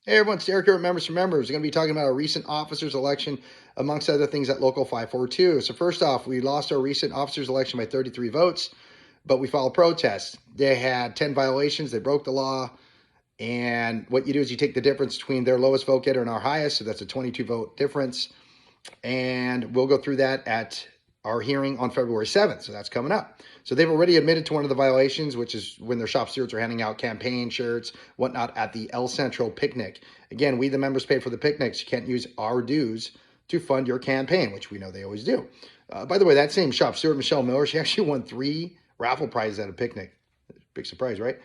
Hey everyone, it's Derek here at Members for Members. We're going to be talking about a recent officers election, amongst other things, at Local 542. So first off, we lost our recent officers election by 33 votes, but we filed a protest. They had 10 violations. They broke the law. And what you do is you take the difference between their lowest vote getter and our highest. So that's a 22 vote difference. And we'll go through that at our hearing on February 7th. So that's coming up. So they've already admitted to one of the violations, which is when their shop stewards are handing out campaign shirts, whatnot, at the El Centro picnic. Again, we, the members, pay for the picnics. You can't use our dues to fund your campaign, which we know they always do. By the way, that same shop steward, Michelle Miller, she actually won 3 raffle prizes at a picnic. Big surprise, right?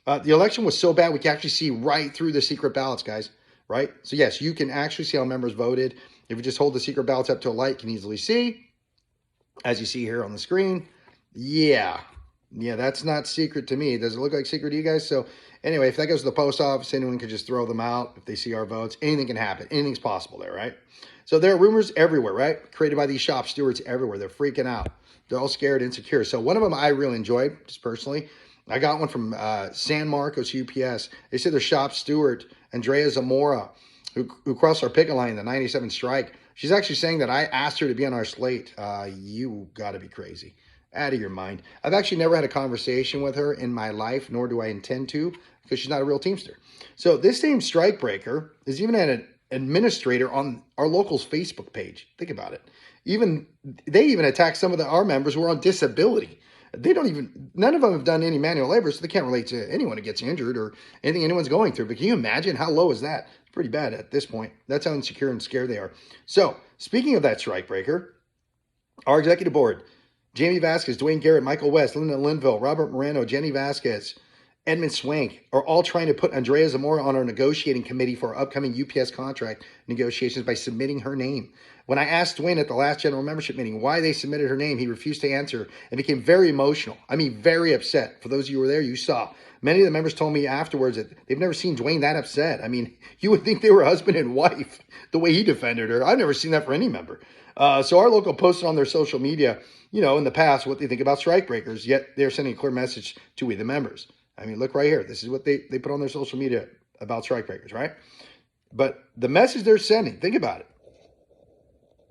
The election was so bad, we can actually see right through the secret ballots, guys, right? So yes, you can actually see how members voted. If you just hold the secret ballots up to a light, you can easily see. As you see here on the screen, yeah, that's not secret to me. Does it look like secret to you guys? So anyway, if that goes to the post office, anyone can just throw them out. If they see our votes, anything can happen. Anything's possible there, right? So there are rumors everywhere, right? Created by these shop stewards everywhere. They're freaking out. They're all scared, insecure. So one of them I really enjoyed, just personally. I got one from San Marcos UPS. They said their shop steward, Andrea Zamora, who crossed our picket line in the 97 strike. She's actually saying that I asked her to be on our slate. You got to be crazy. Out of your mind. I've actually never had a conversation with her in my life, nor do I intend to, because she's not a real Teamster. So this same strike breaker is even an administrator on our local's Facebook page. Think about it. They even attack some of our members who are on disability. None of them have done any manual labor, so they can't relate to anyone who gets injured or anything anyone's going through. But can you imagine how low is that? It's pretty bad at this point. That's how insecure and scared they are. So speaking of that strike breaker, our executive board, Jamie Vasquez, Dwayne Garrett, Michael West, Linda Linville, Robert Moreno, Jenny Vasquez, Edmund Swank are all trying to put Andrea Zamora on our negotiating committee for our upcoming UPS contract negotiations by submitting her name. When I asked Dwayne at the last general membership meeting why they submitted her name, he refused to answer and became very emotional. I mean, very upset. For those of you who were there, you saw. Many of the members told me afterwards that they've never seen Dwayne that upset. I mean, you would think they were husband and wife, the way he defended her. I've never seen that for any member. So our local posted on their social media, in the past, what they think about strike breakers, yet they're sending a clear message to we, the members. I mean, look right here. This is what they put on their social media about strike breakers, right? But the message they're sending, think about it.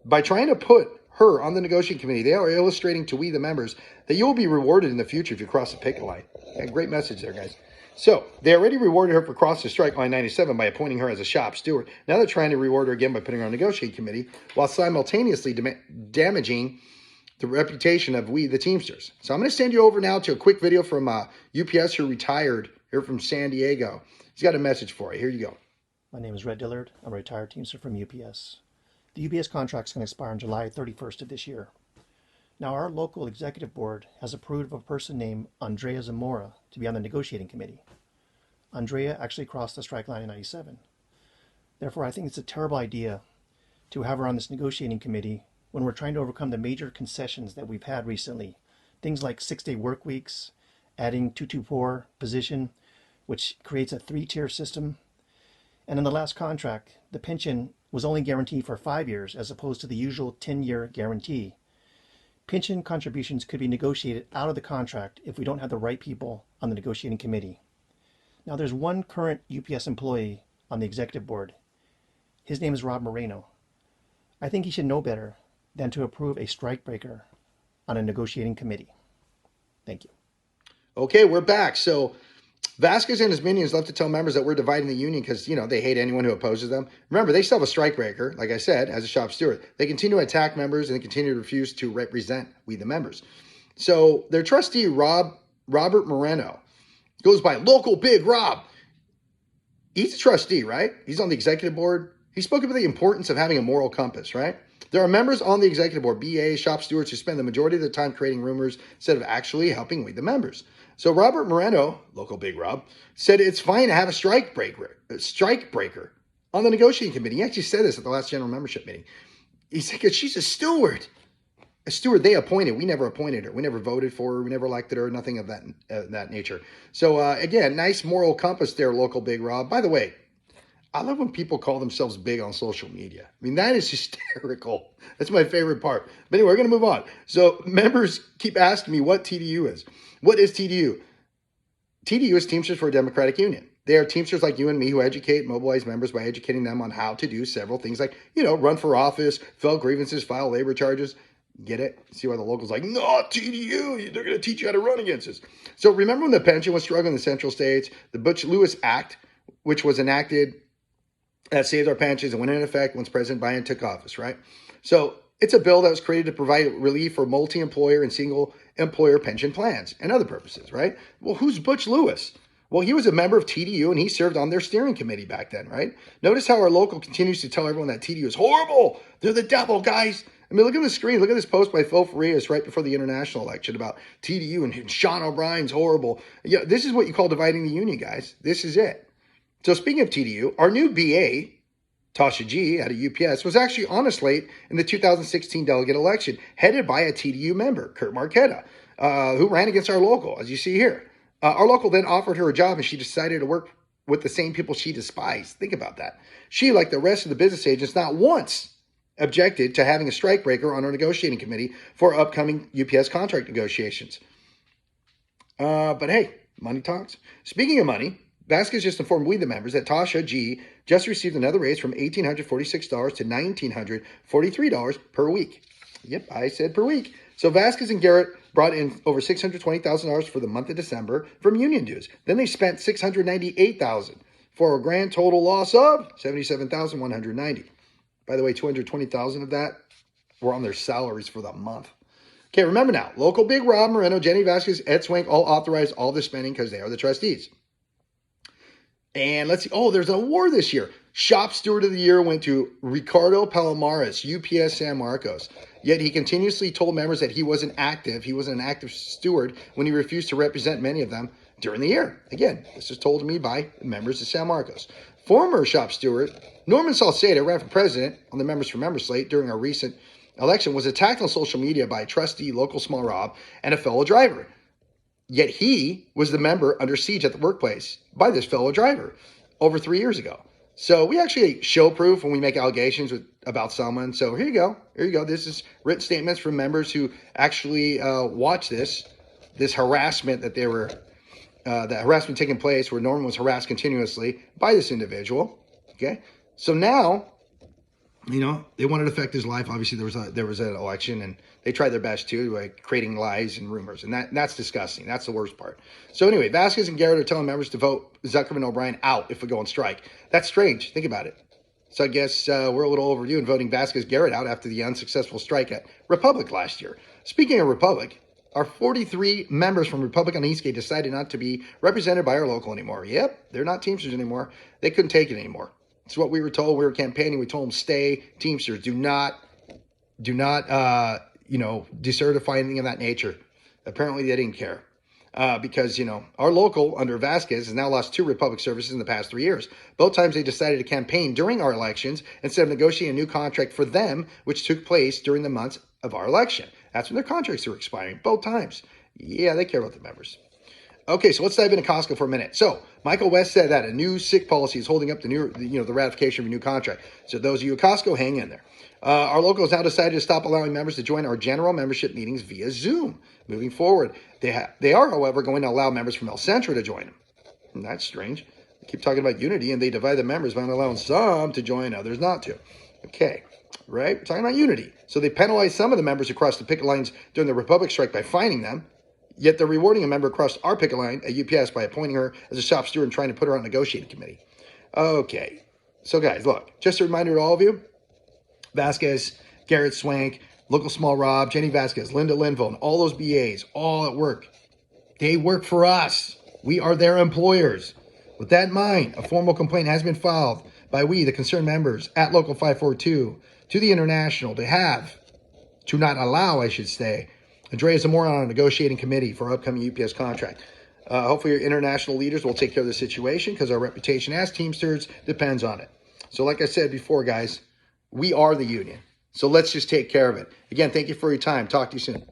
By trying to put her on the negotiating committee, they are illustrating to we, the members, that you will be rewarded in the future if you cross the picket line. Okay, great message there, guys. So they already rewarded her for crossing strike line 97 by appointing her as a shop steward. Now they're trying to reward her again by putting her on the negotiating committee while simultaneously damaging the reputation of we, the Teamsters. So I'm going to send you over now to a quick video from UPS who retired here from San Diego. He's got a message for you. Here you go. My name is Red Dillard. I'm a retired Teamster from UPS. The UPS contract is going to expire on July 31st of this year. Now, our local executive board has approved of a person named Andrea Zamora to be on the negotiating committee. Andrea actually crossed the strike line in 97. Therefore, I think it's a terrible idea to have her on this negotiating committee when we're trying to overcome the major concessions that we've had recently. Things like 6-day work weeks, adding 224 position, which creates a 3-tier system. And in the last contract, the pension was only guaranteed for 5 years as opposed to the usual 10-year guarantee. Pension contributions could be negotiated out of the contract if we don't have the right people on the negotiating committee. Now, there's one current UPS employee on the executive board. His name is Rob Moreno. I think he should know better than to approve a strike breaker on a negotiating committee. Thank you. Okay, we're back. So Vasquez and his minions love to tell members that we're dividing the union because, they hate anyone who opposes them. Remember, they still have a strike breaker, like I said, as a shop steward. They continue to attack members and they continue to refuse to represent we, the members. So their trustee, Robert Moreno, goes by Local Big Rob. He's a trustee, right? He's on the executive board. He spoke about the importance of having a moral compass, right? There are members on the executive board, BAs, shop stewards, who spend the majority of their time creating rumors instead of actually helping we, the members. So Robert Moreno, Local Big Rob, said it's fine to have a strike breaker on the negotiating committee. He actually said this at the last general membership meeting. He said, because she's a steward. A steward they appointed. We never appointed her. We never voted for her. We never elected her. Nothing of that nature. So again, nice moral compass there, Local Big Rob. By the way, I love when people call themselves big on social media. I mean, that is hysterical. That's my favorite part. But anyway, we're going to move on. So members keep asking me what TDU is. What is TDU? TDU is Teamsters for a Democratic Union. They are Teamsters like you and me who educate mobilized members by educating them on how to do several things like, run for office, file grievances, file labor charges. Get it? See why the locals like, no, TDU, they're going to teach you how to run against us. So remember when the pension was struggling in the Central States, the Butch-Lewis Act, which was enacted that saved our pensions and went into effect once President Biden took office, right? So it's a bill that was created to provide relief for multi-employer and single-employer pension plans and other purposes, right? Well, who's Butch Lewis? Well, he was a member of TDU, and he served on their steering committee back then, right? Notice how our local continues to tell everyone that TDU is horrible. They're the devil, guys. I mean, look at the screen. Look at this post by Phil Farias right before the international election about TDU and Sean O'Brien's horrible. Yeah, this is what you call dividing the union, guys. This is it. So speaking of TDU, our new BA, Tasha G. out of UPS, was actually on a slate in the 2016 delegate election, headed by a TDU member, Kurt Marquetta, who ran against our local, as you see here. Our local then offered her a job, and she decided to work with the same people she despised. Think about that. She, like the rest of the business agents, not once objected to having a strikebreaker on our negotiating committee for upcoming UPS contract negotiations. But hey, money talks. Speaking of money, Vasquez just informed we, the members, that Tasha G. just received another raise from $1,846 to $1,943 per week. Yep, I said per week. So Vasquez and Garrett brought in over $620,000 for the month of December from union dues. Then they spent $698,000 for a grand total loss of $77,190. By the way, $220,000 of that were on their salaries for the month. Okay, remember now, local Big Rob Moreno, Jenny Vasquez, Ed Swank all authorized all this spending because they are the trustees. And let's see. Oh, there's an award this year. Shop Steward of the Year went to Ricardo Palomares, UPS San Marcos. Yet he continuously told members that he wasn't active. He wasn't an active steward when he refused to represent many of them during the year. Again, this was told to me by members of San Marcos. Former shop steward Norman Salceda ran for president on the Members for Members slate during our recent election, was attacked on social media by a trustee, local small Rob, and a fellow driver. Yet he was the member under siege at the workplace by this fellow driver over 3 years ago. So we actually show proof when we make allegations about someone. So here you go. Here you go. This is written statements from members who actually watched this harassment that that harassment taking place where Norman was harassed continuously by this individual. Okay. So now, they wanted to affect his life. Obviously, there was an election, and they tried their best too, like creating lies and rumors, and that's disgusting. That's the worst part. So anyway, Vasquez and Garrett are telling members to vote Zuckerman and O'Brien out if we go on strike. That's strange. Think about it. So I guess we're a little overdue in voting Vasquez Garrett out after the unsuccessful strike at Republic last year. Speaking of Republic, our 43 members from Republic on Eastgate decided not to be represented by our local anymore. Yep, they're not Teamsters anymore. They couldn't take it anymore. It's what we were told. We were campaigning. We told them, stay Teamsters. Do not, decertify anything of that nature. Apparently, they didn't care because, our local under Vasquez has now lost 2 Republic services in the past 3 years. Both times they decided to campaign during our elections instead of negotiating a new contract for them, which took place during the months of our election. That's when their contracts were expiring. Both times. Yeah, they care about the members. Okay, so let's dive into Costco for a minute. So Michael West said that a new sick policy is holding up the ratification of a new contract. So those of you at Costco, hang in there. Our locals now decided to stop allowing members to join our general membership meetings via Zoom. Moving forward, they are, however, going to allow members from El Centro to join them. And that's strange. They keep talking about unity, and they divide the members by allowing some to join, others not to. Okay, right? We're talking about unity. So they penalize some of the members who crossed the picket lines during the Republic strike by fining them. Yet they're rewarding a member across our picket line at UPS by appointing her as a shop steward and trying to put her on a negotiating committee. Okay. So guys, look, just a reminder to all of you, Vasquez, Garrett Swank, local small Rob, Jenny Vasquez, Linda Linville, and all those BAs, all at work. They work for us. We are their employers. With that in mind, a formal complaint has been filed by we, the concerned members, at Local 542 to the International to not allow, I should say, Andrea Zamora on a negotiating committee for our upcoming UPS contract. Hopefully your international leaders will take care of the situation because our reputation as Teamsters depends on it. So like I said before, guys, we are the union. So let's just take care of it. Again, thank you for your time. Talk to you soon.